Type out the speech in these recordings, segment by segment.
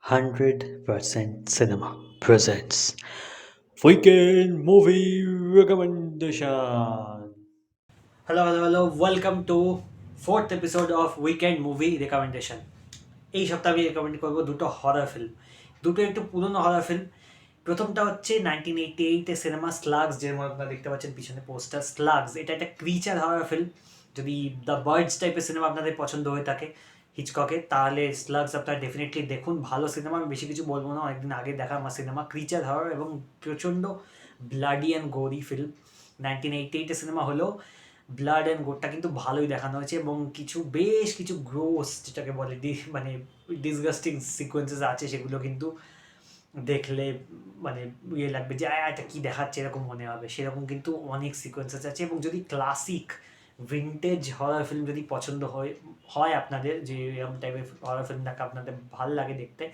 100% Cinema presents Weekend Movie Recommendation. hello. Welcome to fourth episode of Weekend Movie Recommendation. এই সপ্তাহে আমি recommend করবো দুটো হরর ফিল্ম, দুটো একটু পুরনো হরর ফিল্ম। প্রথমটা হচ্ছে 1988 সিনেমা স্লাগস, যের মধ্যে আপনারা দেখতে পাচ্ছেন পিছনে পোস্টার। স্লাগস এটা একটা ক্রিচার হরর ফিল্ম। যদি দ্য বার্ডস টাইপের সিনেমা আপনাদের পছন্দ হয়ে থাকে হিচককের, তাহলে স্লাগস আপনারা ডেফিনেটলি দেখুন। ভালো সিনেমা, আমি বেশি কিছু বলবো না, অনেকদিন আগে দেখা আমার সিনেমা। ক্রিচার হরর এবং প্রচণ্ড ব্লাডি অ্যান্ড গোরি ফিল্ম। 1988 সিনেমা হলেও ব্লাড অ্যান্ড গোরটা কিন্তু ভালোই দেখানো হয়েছে, এবং বেশ কিছু গ্রোস যেটাকে বলে মানে ডিসগাস্টিং সিকোয়েন্সেস আছে, সেগুলো কিন্তু দেখলে মানে ইয়ে লাগবে যে এটা কী দেখাচ্ছে এরকম মনে হবে, সেরকম কিন্তু অনেক সিকোয়েন্সেস আছে। এবং যদি ক্লাসিক ভিন্টেজ হরর ফিল্ম যদি পছন্দ হয় আপনাদের, যে এরকম টাইপের হরর ফিল্মটাকে আপনাদের ভাল লাগে দেখতে,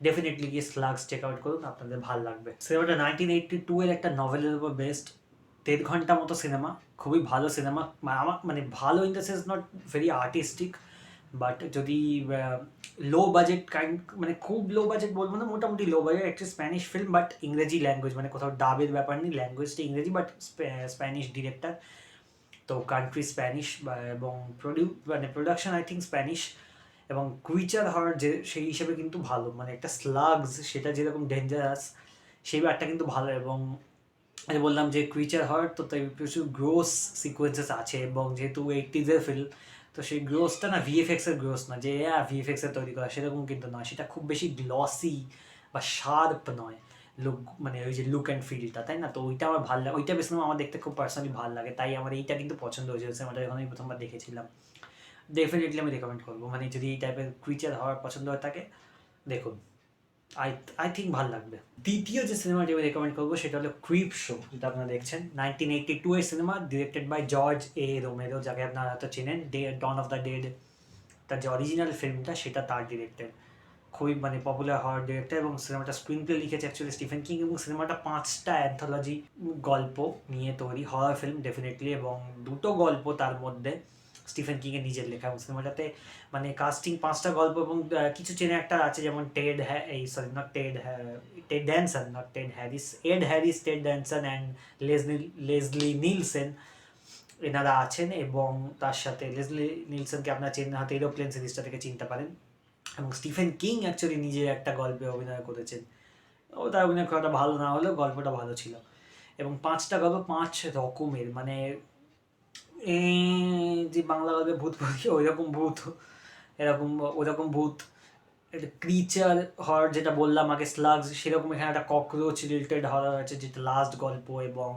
ডেফিনেটলি গিয়ে স্লাগস চেক আউট করুন, আপনাদের ভাল লাগবে। সিনেমাটা 1982 এর একটা নভেলের উপর বেস্ট। 1.5 ঘন্টা মতো সিনেমা, খুবই ভালো সিনেমা। আমার মানে ভালো in the sense, not very artistic, but যদি লো বাজেট কাইন্ড, মানে খুব লো বাজেট বলবো না, মোটামুটি লো বাজেট একটা স্প্যানিশ ফিল্ম, বাট ইংরেজি ল্যাঙ্গুয়েজ, মানে কোথাও ডাবের ব্যাপার নেই, ল্যাঙ্গুয়েজটা ইংরেজি, বাট স্প্যানিশ ডিরেক্টর, তো কান্ট্রি স্প্যানিশ, এবং মানে প্রোডাকশন আই থিঙ্ক স্প্যানিশ। এবং ক্রিচার হওয়ার যে সেই হিসেবে কিন্তু ভালো, মানে একটা স্লাগস সেটা যেরকম ডেঞ্জারাস, সেই ব্যাপারটা কিন্তু ভালো। এবং আমি বললাম যে ক্রিচার হওয়ার তো তাই প্রচুর গ্রোস সিকোয়েন্সেস আছে, এবং যেহেতু 80s ফিল্ম, তো সেই গ্রোসটা না ভিএফএক্সের গ্রোস না, যে ভিএফএক্সের তৈরি করা, সেরকম কিন্তু নয়। সেটা খুব বেশি গ্লসি বা শার্প নয়, লুক মানে ওই যে লুক অ্যান্ড ফিলটা, তাই না? তো ওইটা আমার ভালো লাগে, ওইটা সিনেমা আমার দেখতে খুব পার্সোনালি ভালো লাগে, তাই আমার এইটা কিন্তু পছন্দ হয়েছে সিনেমাটা যখন আমি প্রথমবার দেখেছিলাম। ডেফিনেটলি আমি রেকমেন্ড করবো, মানে যদি এই টাইপের ক্রিচার হওয়ার পছন্দ হয়ে থাকে, দেখুন। আই আই থিঙ্ক ভালো লাগবে। দ্বিতীয় যে সিনেমাটি আমি রেকমেন্ড করবো সেটা হলো ক্রিপ শো, যেটা আপনারা দেখছেন। 1982 এর সিনেমা, directed by George A Romero, যাকে আপনারা হয়তো চেনেন, ডন অফ দ্য ডেড, তার যে অরিজিনাল ফিল্মটা সেটা তার ডিরেক্টেড, খুবই মানে পপুলার হওয়ার ডিরেক্টর। এবং সিনেমাটা স্ক্রিন প্লে লিখেছে অ্যাকচুয়ালি স্টিফেন কিং, এবং সিনেমাটা 5টা অ্যান্থোলজি গল্প নিয়ে তৈরি হরর ফিল্ম ডেফিনেটলি, এবং দুটো গল্প তার মধ্যে স্টিফেন কিংয়ের নিজের লেখা। এবং সিনেমাটাতে মানে কাস্টিং 5টা গল্প, এবং কিছু চেনা একটা আছে, যেমন Ted Danson, not Ted Harris, Ed Harris, Ted Danson and Leslie Nielsen, এনারা আছেন। এবং তার সাথে লেসলি নিলসনকে আপনারা চেনেন হয়তো এরোপ্লেন সিরিজটা থেকে চিনতে পারেন। এবং স্টিফেন কিং অ্যাকচুয়ালি নিজে একটা গল্পে অভিনয় করেছেন, ও তার অভিনয় করাটা ভালো না হলেও গল্পটা ভালো ছিল। এবং 5টা গল্প 5 রকমের, মানে যে বাংলা গল্পে ভূত বলি ওই রকম ভূত, এরকম ওরকম ভূত, একটা ক্রিচার হর যেটা বললাম আগে স্লাগস, সেরকম এখানে একটা ককরোচ রিলেটেড হরর আছে যেটা লাস্ট গল্প। এবং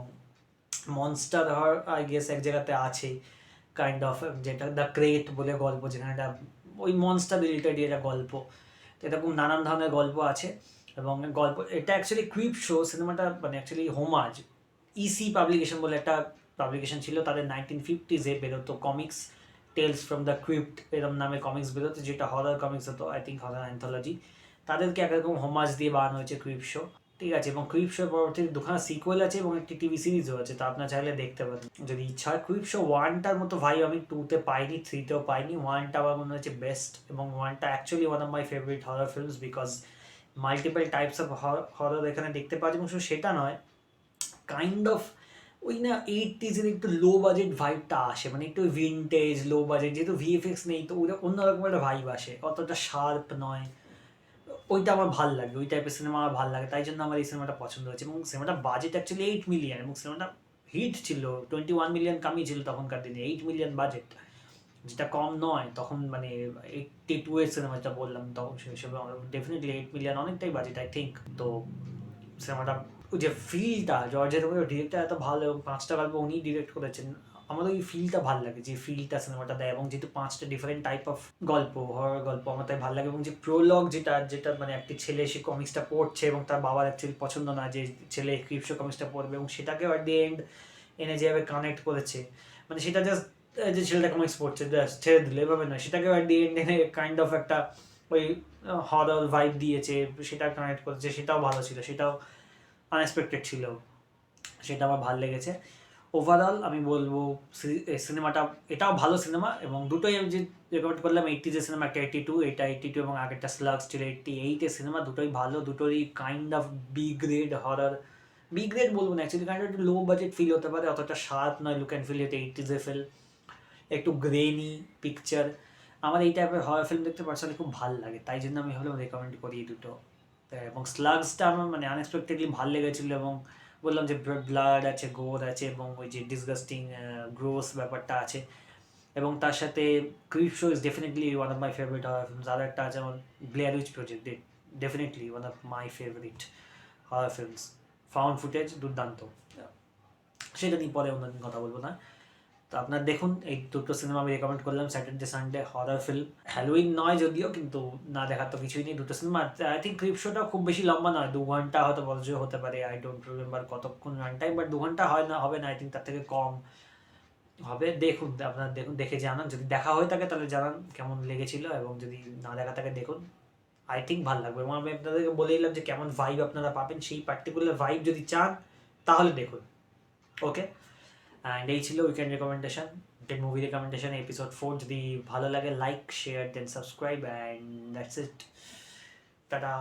মনস্টার হর আই গেস এক জায়গাতে আছে কাইন্ড অফ, যেটা দ্য ক্রেট বলে গল্প, যেখানে একটা ওই মনস্টার রিলেটেড একটা গল্প। তো এরকম নানান ধরনের গল্প আছে। এবং গল্প এটা অ্যাকচুয়ালি ক্রিপ শো সিনেমাটা মানে অ্যাকচুয়ালি হোমাজ। ইসি পাবলিকেশন বলে একটা পাবলিকেশন ছিল, তাদের 1950s বেরোতো comics, tales from the crypt এরম নামে কমিক্স বেরোতো, যেটা হরর কমিক্স হতো, আই থিঙ্ক হরর অ্যান্থোলজি। তাদেরকে একরকম হোমাজ দিয়ে বানানো হয়েছে ক্রিপ শো, ঠিক আছে। এবং ক্রিপ শোর পরবর্তীতে দুখানা সিকুয়েল আছে এবং একটি টিভি সিরিজও আছে, তো আপনার চাইলে দেখতে পারেন যদি ইচ্ছা হয়। ক্রিপ শো 1টার মতো ভাই আমি 2তে পাইনি, 3তেও পাইনি। 1টা আমার মনে হচ্ছে বেস্ট, এবং 1টা actually one of my favourite horror films, because multiple types of horror এখানে দেখতে পাওয়া যায়। এবং শুধু সেটা নয়, কাইন্ড অফ ওই না 80s একটু লো বাজেট ভাইবটা আসে, মানে একটু ভিনটেজ লো বাজেট, যেহেতু ভিএফএক্স নেই, তো ওইটা অন্যরকম একটা ভাইব আসে, অতটা শার্প নয়। ওইটা আমার ভাল লাগে, ওই টাইপের সিনেমা আমার ভাল লাগে, তাই জন্য আমার এই সিনেমাটা পছন্দ হয়েছে। এবং সিনেমাটা বাজেট অ্যাকচুয়ালি 8 মিলিয়ন, এবং সিনেমাটা হিট ছিল, 21 মিলিয়ন কামিয়েছিল তখনকার দিনে। 8 মিলিয়ন বাজেট, যেটা কম নয় তখন, মানে 82 এর সিনেমা যেটা বললাম, তখন সে হিসেবে ডেফিনেটলি 8 মিলিয়ন অনেকটাই বাজেট আই থিঙ্ক। তো সিনেমাটা ওই যে ফিলটা, জর্জের উপরে ডিরেক্টর এত ভালো, এবং 5টা গল্প উনিই ডিরেক্ট করেছেন, আমার ওই ফিলটা ভালো লাগে, যে ফিলটা সিনেমাটা দেয়। এবং যেহেতু 5টা ডিফারেন্ট টাইপ অফ গল্প, হরর গল্প, আমার তাই ভালো লাগে। এবং যে প্রোলগ, যেটা যেটা মানে একটি ছেলে সে কমিক্সটা পড়ছে, এবং তার বাবার অ্যাকচুয়ালি পছন্দ না যে ছেলে ক্রিপশো কমিক্সটা পড়বে, এবং সেটাকেও অ্যাট দি এন্ড এনে যেভাবে কানেক্ট করেছে, মানে সেটা জাস্ট যে ছেলেটা কমিক্স পড়ছে জাস্ট ছেড়ে দিলে এভাবে নয়, সেটাকেও অ্যাট দি এন্ড এনে কাইন্ড অফ একটা ওই হরর ভাইব দিয়েছে, সেটা কানেক্ট করেছে, সেটাও ভালো ছিল, সেটাও আনএক্সপেক্টেড ছিল, সেটা আমার ভালো লেগেছে। ওভারঅল আমি বলবো সিনেমাটা এটাও ভালো সিনেমা, এবং দুটোই আমি যে রেকমেন্ড করলাম, 80 সিনেমা, একটা 82, এটা 82 এবং আগেরটা স্লাগস ছিল 88 সিনেমা, দুটোই ভালো, দুটোই kind of B grade horror. B grade বলবো না, অ্যাকচুয়ালি কাইন্ড অফ একটু লো বাজেট ফিল হতে পারে, অতটা শার্প নয় লুক অ্যান্ড ফিল, এটা 80 ফিল, একটু গ্রেনি পিকচার। আমার এই টাইপের হরার ফিল্ম দেখতে পার্সোনালি খুব ভালো লাগে, তাই জন্য আমি ভাবলাম রেকমেন্ড করি এই দুটো। এবং স্লাগসটা আমার মানে আনএক্সপেক্টেডলি ভালো লেগেছিলো, এবং বললাম যে ব্লাড আছে, গোর আছে, এবং ওই যে ডিসগাস্টিং গ্রোস ব্যাপারটা আছে, এবং তার সাথে Creepshow is definitely one of my favourite horror films. আরও একটা আছে আমার, Blair Witch Project, definitely one of my favourite horror films. Found footage দুর্দান্ত, সেটা নিয়ে পরে অন্যদিন কথা বলবো না। তো আপনার দেখুন, এই দুটো সিনেমা আমি রেকমেন্ড করলাম, স্যাটারডে সানডে হরার ফিল্ম, হ্যালোইন নয় যদিও, কিন্তু না দেখার তো কিছুই নেই দুটো সিনেমা। আই থিঙ্ক ক্রিপ শোটা খুব বেশি লম্বা নয়, 2 ঘন্টা হয়তো বড় হতে পারে, আই ডোন্ট রিমেম্বার কতক্ষণ রান টাইম, বাট 2 ঘন্টা হয় না, হবে না, আই থিঙ্ক তার থেকে কম হবে। দেখুন, আপনার দেখুন, দেখে জানান, যদি দেখা হয়ে থাকে তাহলে জানান কেমন লেগেছিল, এবং যদি না দেখা থাকে দেখুন, আই থিঙ্ক ভালো লাগবে। এবং আমি আপনাদেরকে বলে দিলাম যে কেমন ভাইব আপনারা পাবেন, সেই পার্টিকুলার ভাইব যদি চান তাহলে দেখুন। ওকে, অ্যান্ড এই ছিল weekend recommendation, movie recommendation episode 4। যদি ভালো লাগে like, share, then subscribe, and that's it. Tata.